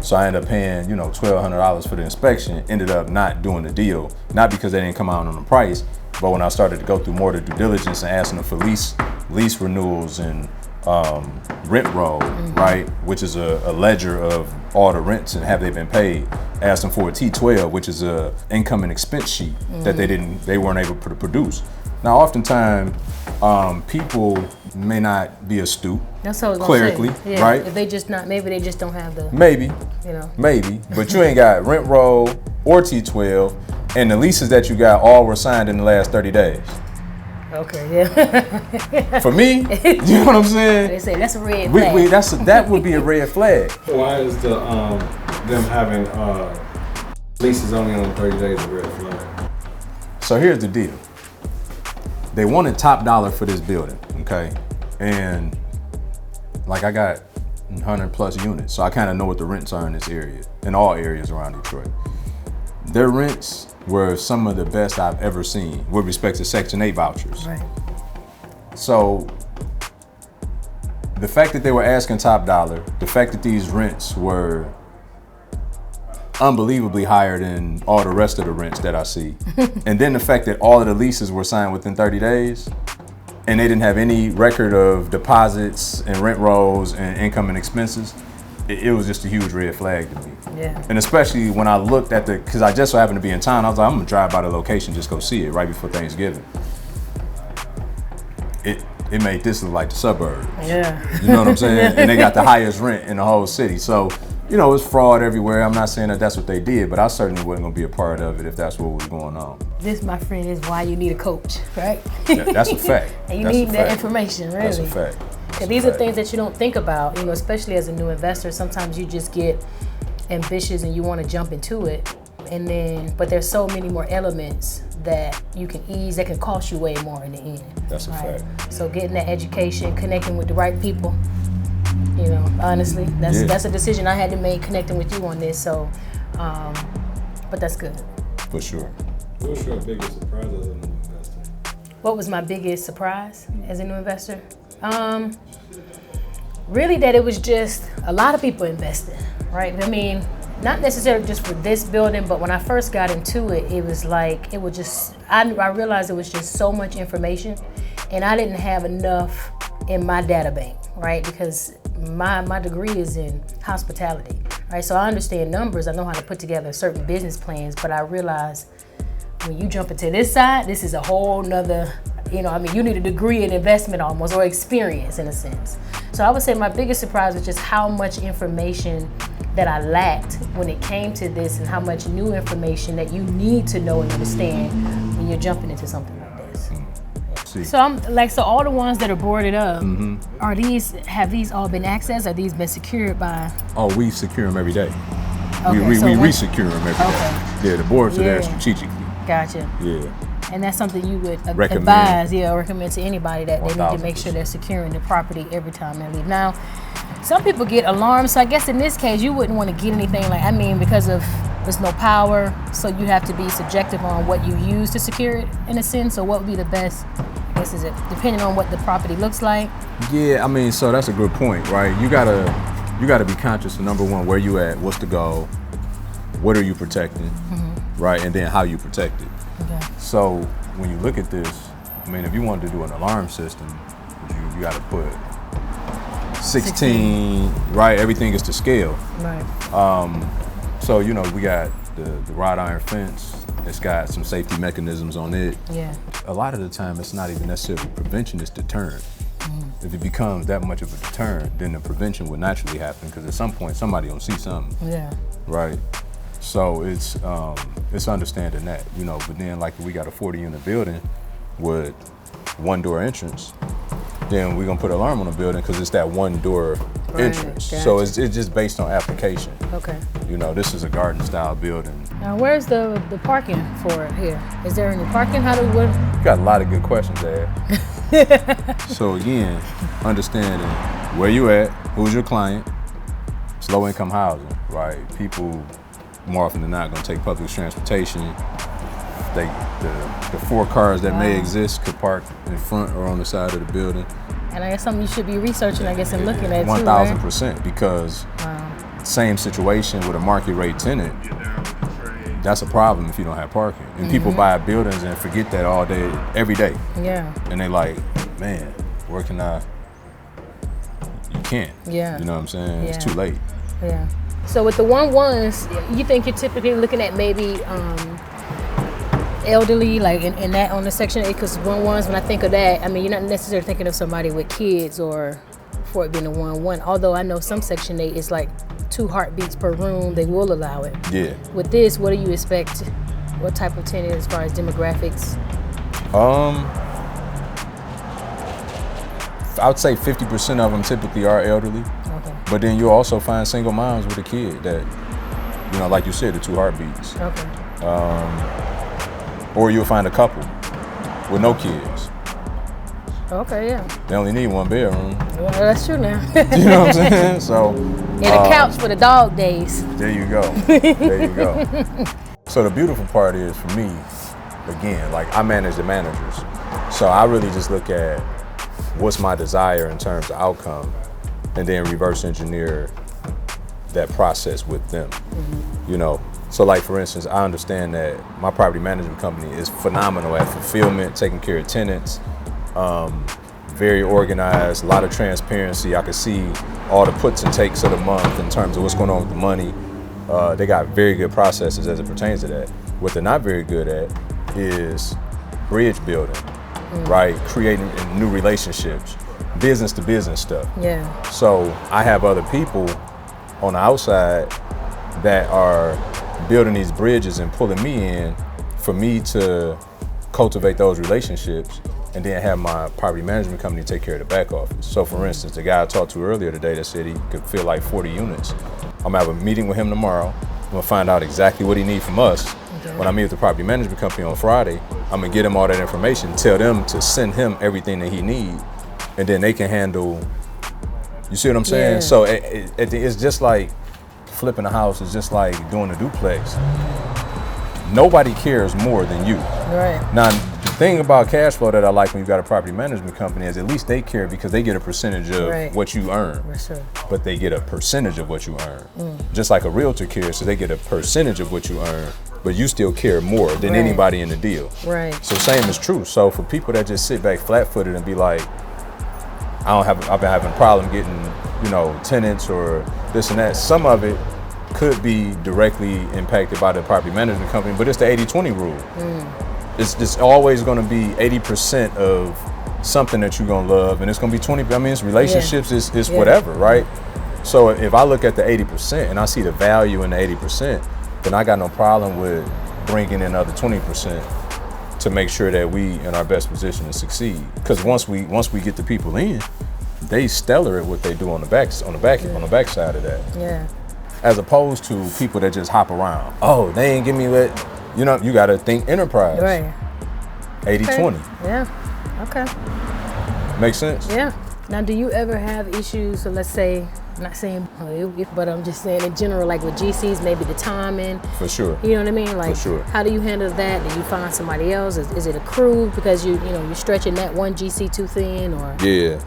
So I ended up paying, $1,200 for the inspection, ended up not doing the deal. Not because they didn't come out on the price, but when I started to go through more of the due diligence and asking them for lease renewals and rent roll, right, which is a ledger of all the rents and have they been paid. Asked them for a T12, which is a income and expense sheet that they weren't able to produce. Now, oftentimes, people may not be astute. That's what I was clerically, gonna say. Yeah, right? If they just not, maybe they just don't have the. Maybe, but you ain't got rent roll or T12, and the leases that you got all were signed in the last 30 days. Okay, yeah. For me, you know what I'm saying? They say that's a red flag. That would be a red flag. Why is them having leases only on 30 days a red flag? So here's the deal. They wanted top dollar for this building, okay? And like I got 100 plus units, so I kind of know what the rents are in this area, in all areas around Detroit. Their rents were some of the best I've ever seen with respect to Section 8 vouchers. Right. So the fact that they were asking top dollar, the fact that these rents were unbelievably higher than all the rest of the rents that I see, and then the fact that all of the leases were signed within 30 days, and they didn't have any record of deposits and rent rolls and income and expenses, it was just a huge red flag to me. Yeah. And especially when I looked at because I just so happened to be in town, I was like, I'm gonna drive by the location, just go see it right before Thanksgiving. It made this look like the suburbs. Yeah. You know what I'm saying? And they got the highest rent in the whole city. So, it's fraud everywhere. I'm not saying that that's what they did, but I certainly wasn't gonna be a part of it if that's what was going on. This, my friend, is why you need a coach, right? Yeah, that's a fact. And you need that information, really. That's a fact. Because these are things that you don't think about, especially as a new investor. Sometimes you just get ambitious and you want to jump into it, but there's so many more elements that you can ease that can cost you way more in the end. That's a fact. So getting that education, connecting with the right people, honestly, that's a decision I had to make, connecting with you on this. So, but that's good. For sure. What's your biggest surprise as a new investor? What was my biggest surprise as a new investor? Really that it was just a lot of people invested, right? I mean, not necessarily just for this building, but when I first got into it, it was like, I realized it was just so much information, and I didn't have enough in my data bank, right? Because my degree is in hospitality, right? So I understand numbers, I know how to put together certain business plans, but I realized when you jump into this side, this is a whole nother, you need a degree in investment almost, or experience in a sense. So I would say my biggest surprise was just how much information that I lacked when it came to this, and how much new information that you need to know and understand when you're jumping into something like this. So all the ones that are boarded up, have these all been accessed? Are these been secured by? Oh, we secure them every day. Okay, we re-secure them every day. Yeah, the boards are there strategically. Gotcha. Yeah. And that's something you would recommend to anybody that 1, they need to make sure they're securing the property every time they leave. Now, some people get alarmed, so I guess in this case you wouldn't want to get anything because of there's no power, so you have to be subjective on what you use to secure it in a sense. So what would be the best? I guess is it depending on what the property looks like? Yeah, so that's a good point, right? You gotta be conscious of number one, where you at, what's the goal, what are you protecting, right, and then how you protect it. Okay. So when you look at this, if you wanted to do an alarm system, you got to put 16, right? Everything is to scale. Right. So we got the wrought iron fence. It's got some safety mechanisms on it. Yeah. A lot of the time, it's not even necessarily prevention; it's deterrent. If it becomes that much of a deterrent, then the prevention would naturally happen, because at some point somebody gonna see something. Yeah. Right. So it's understanding that, but then like we got a 40-unit building with one door entrance, then we're gonna put an alarm on the building because it's that one door entrance. Gotcha. So it's just based on application. Okay. This is a garden style building. Now where's the parking for it here? Is there any parking? You got a lot of good questions there. So again, understanding where you at, who's your client, it's low income housing, right? People more often than not gonna take public transportation. The 4 cars that may exist could park in front or on the side of the building. And I guess something you should be researching, and looking at 1,000%, because Same situation with a market rate tenant. That's a problem if you don't have parking. And people buy buildings and forget that all day, every day. Yeah. And they like, man, where can I? You can't. Yeah. You know what I'm saying? Yeah. It's too late. Yeah. So with the 1-1s, you think you're typically looking at maybe elderly, like in that on the Section 8, because 1-1s, when I think of that, I mean, you're not necessarily thinking of somebody with kids or for it being a 1-1, although I know some Section 8 is like 2 heartbeats per room, they will allow it. Yeah. With this, what do you expect? What type of tenant as far as demographics? I would say 50% of them typically are elderly. Okay. But then you'll also find single moms with a kid that, you know, like you said, the 2 heartbeats. Okay. Or you'll find a couple with no kids. Okay, yeah. They only need 1 bedroom. Well, that's true now. You know what I'm saying? So. And a couch for the dog days. There you go. There you go. So the beautiful part is for me, again, like I manage the managers. So I really just look at what's my desire in terms of outcome and then reverse engineer that process with them. You know, so like for instance, I understand that my property management company is phenomenal at fulfillment, taking care of tenants, very organized, a lot of transparency. I can see all the puts and takes of the month in terms of what's going on with the money. They got very good processes as it pertains to that. What they're not very good at is bridge building, right? Creating new relationships, business to business stuff. Yeah. So I have other people on the outside that are building these bridges and pulling me in for me to cultivate those relationships and then have my property management company take care of the back office. So for instance, the guy I talked to earlier today that said he could fill like 40 units. I'm gonna have a meeting with him tomorrow. I'm gonna find out exactly what he needs from us. Okay. When I meet with the property management company on Friday, I'm gonna get him all that information, tell them to send him everything that he needs, and then they can handle, you see what I'm saying? Yeah. So it's just like flipping a house, it's just like doing a duplex. Nobody cares more than you. Right. Now, the thing about cash flow that I like when you got a property management company is at least they care because they get a percentage of what you earn. For sure. But they get a percentage of what you earn. Just like a realtor cares, so they get a percentage of what you earn, but you still care more than anybody in the deal. Right. So same is true. So for people that just sit back flat-footed and be like, I've been having a problem getting, you know, tenants or this and that, some of it could be directly impacted by the property management company, but it's the 80-20 rule. It's always going to be 80% of something that you're going to love, and it's going to be 20. I mean, it's relationships, it's whatever, right? So if I look at the 80% and I see the value in the 80%, then I got no problem with bringing in other 20% to make sure that we in our best position to succeed. Because once we get the people in, they stellar at what they do on the back side of that. Yeah. As opposed to people that just hop around. Oh, they ain't give me what, you know, you gotta think enterprise. Right. 80-20. Yeah. Okay. Makes sense? Yeah. Now, do you ever have issues, so let's say, I'm not saying, but I'm just saying in general, like with GCs, maybe the timing. For sure. You know what I mean? Like, for sure. How do you handle that? Do you find somebody else? Is it a crew because you're stretching that one GC too thin, or? Yeah.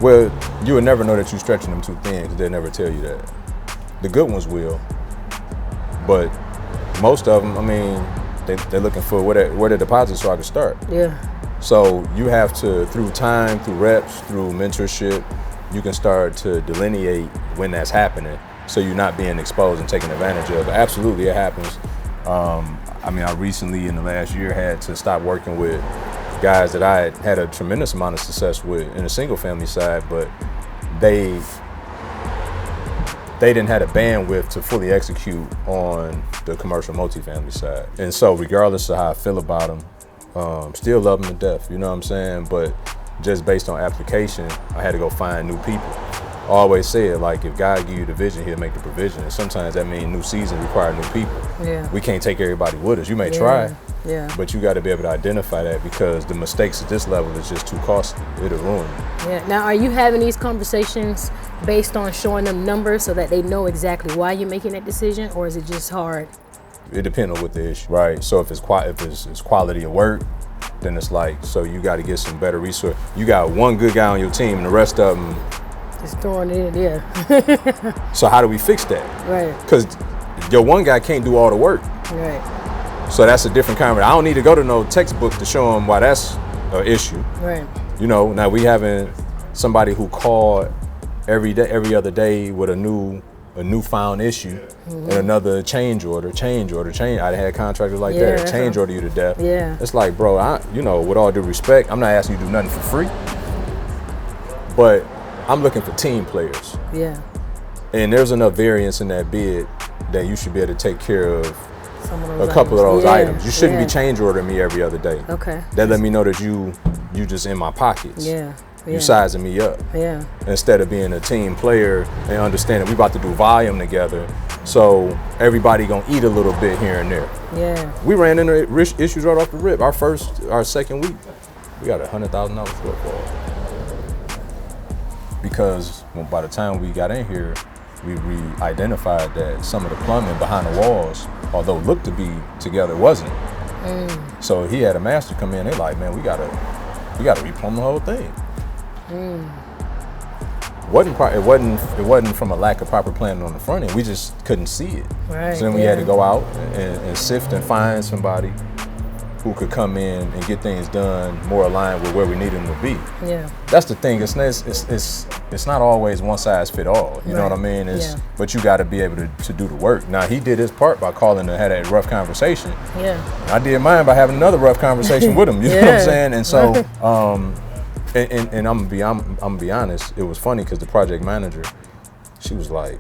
Well, you would never know that you're stretching them too thin because they'll never tell you that. The good ones will, but most of them, I mean, they're looking for where the deposits so I can start. Yeah. So you have to, through time, through reps, through mentorship, you can start to delineate when that's happening so you're not being exposed and taken advantage of. Absolutely, it happens. I mean, I recently in the last year had to stop working with guys that I had a tremendous amount of success with in the single family side, but they didn't have the bandwidth to fully execute on the commercial multifamily side. And so regardless of how I feel about them, still love them to death, you know what I'm saying? But just based on application, I had to go find new people. I always said, like, if God give you the vision, he'll make the provision. And sometimes that means new season require new people. Yeah. We can't take everybody with us. You may try, yeah, but you got to be able to identify that because the mistakes at this level is just too costly. It'll ruin you. Yeah. Now, are you having these conversations based on showing them numbers so that they know exactly why you're making that decision, or is it just hard? It depends on what the issue, right? So if it's quality of work, then it's like, so you got to get some better resource. You got one good guy on your team and the rest of them Just throwing it in, yeah. So how do we fix that? Right. Because your one guy can't do all the work. Right. So that's a different kind of, I don't need to go to no textbook to show him why that's an issue. Right. You know, now we having somebody who called every day, every other day with a newfound issue and another change order. I had contractors like that, change order you to death. Yeah. It's like, bro, you know, with all due respect, I'm not asking you to do nothing for free, but I'm looking for team players. Yeah. And there's enough variance in that bid that you should be able to take care of a couple of those items. You shouldn't be change ordering me every other day. Okay. That let me know that you just in my pockets. Yeah. You sizing me up. Yeah. Instead of being a team player and understanding we about to do volume together, so everybody gonna eat a little bit here and there. Yeah. We ran into issues right off the rip. Our second week, we got $100,000 shortfall. Because by the time we got in here, we identified that some of the plumbing behind the walls, although looked to be together, wasn't. So he had a master come in. They like, man, we gotta replumb the whole thing. It wasn't from a lack of proper planning on the front end. We just couldn't see it. Right. So then we had to go out and sift and find somebody who could come in and get things done more aligned with where we need them to be. Yeah. That's the thing. It's not always one size fit all. You know what I mean? But you got to be able to do the work. Now he did his part by calling and had that rough conversation. Yeah. I did mine by having another rough conversation with him. You know what I'm saying? And so, and I'm gonna be honest. It was funny because the project manager, she was like,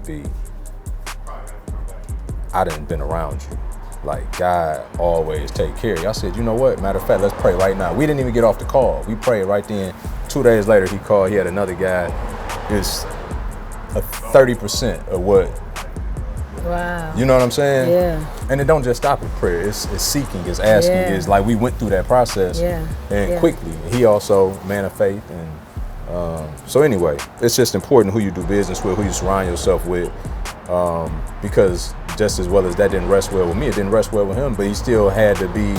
B, I done been around you. Like, God always take care of you. I said, you know what? Matter of fact, let's pray right now. We didn't even get off the call. We prayed right then. 2 days later, he called. He had another guy. It's a 30% of what. Wow. You know what I'm saying? Yeah. And it don't just stop at prayer. It's seeking, it's asking. Yeah. It's like we went through that process and quickly. He also man of faith. And so anyway, it's just important who you do business with, who you surround yourself with. Because just as well as that didn't rest well with me, it didn't rest well with him, but he still had to be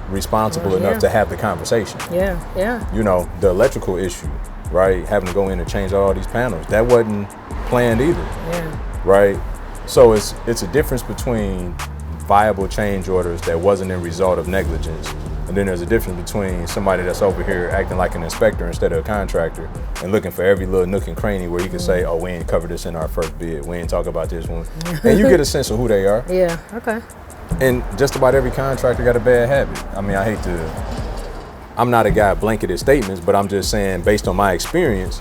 responsible enough to have the conversation. Yeah, yeah. You know, the electrical issue, right? Having to go in and change all these panels, that wasn't planned either. Yeah. Right? So it's a difference between viable change orders that wasn't a result of negligence, and then there's a difference between somebody that's over here acting like an inspector instead of a contractor and looking for every little nook and cranny where you can say, oh, we ain't covered this in our first bid, we ain't talk about this one. And you get a sense of who they are. Yeah, okay. And just about every contractor got a bad habit. I mean,꯫ I'm not a guy blanketed statements, but I'm just saying based on my experience,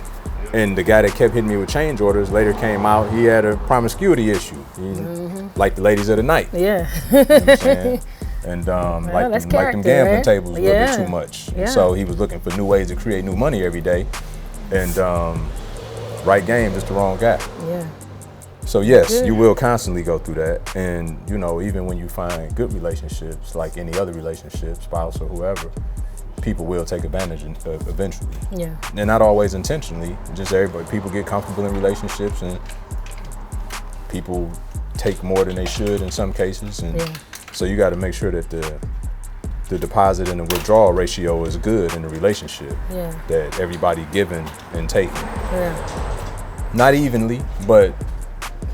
and the guy that kept hitting me with change orders later came out, he had a promiscuity issue. Like the ladies of the night. Yeah. You know what I'm saying? And like them gambling tables a little bit too much. Yeah. So he was looking for new ways to create new money every day. And right game, just the wrong guy. Yeah. So yes, you will constantly go through that. And you know, even when you find good relationships, like any other relationship, spouse or whoever, people will take advantage of eventually. Yeah. And not always intentionally, just everybody. People get comfortable in relationships and people take more than they should in some cases. And so you got to make sure that the deposit and the withdrawal ratio is good in the relationship. Yeah. That everybody giving and taking. Yeah. Not evenly, but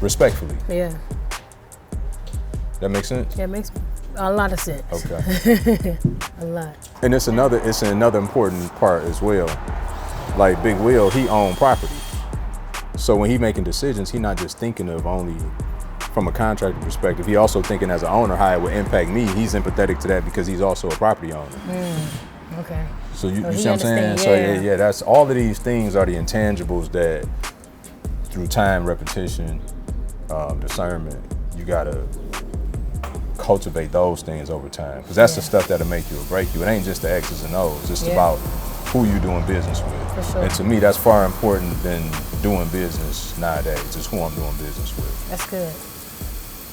respectfully. Yeah. That makes sense? Yeah, it makes a lot of sense. Okay. A lot. And it's another important part as well. Like Big Will, he owned property. So when he making decisions, he not just thinking of only from a contractor perspective, he also thinking as an owner how it would impact me. He's empathetic to that because he's also a property owner. Okay. So you see what I'm saying? So yeah, that's all of these things are the intangibles that through time, repetition, discernment, you gotta cultivate those things over time. Because that's the stuff that'll make you or break you. It ain't just the X's and O's. It's about who you doing business with. For sure. And to me, that's far important than doing business nowadays. It's who I'm doing business with. That's good.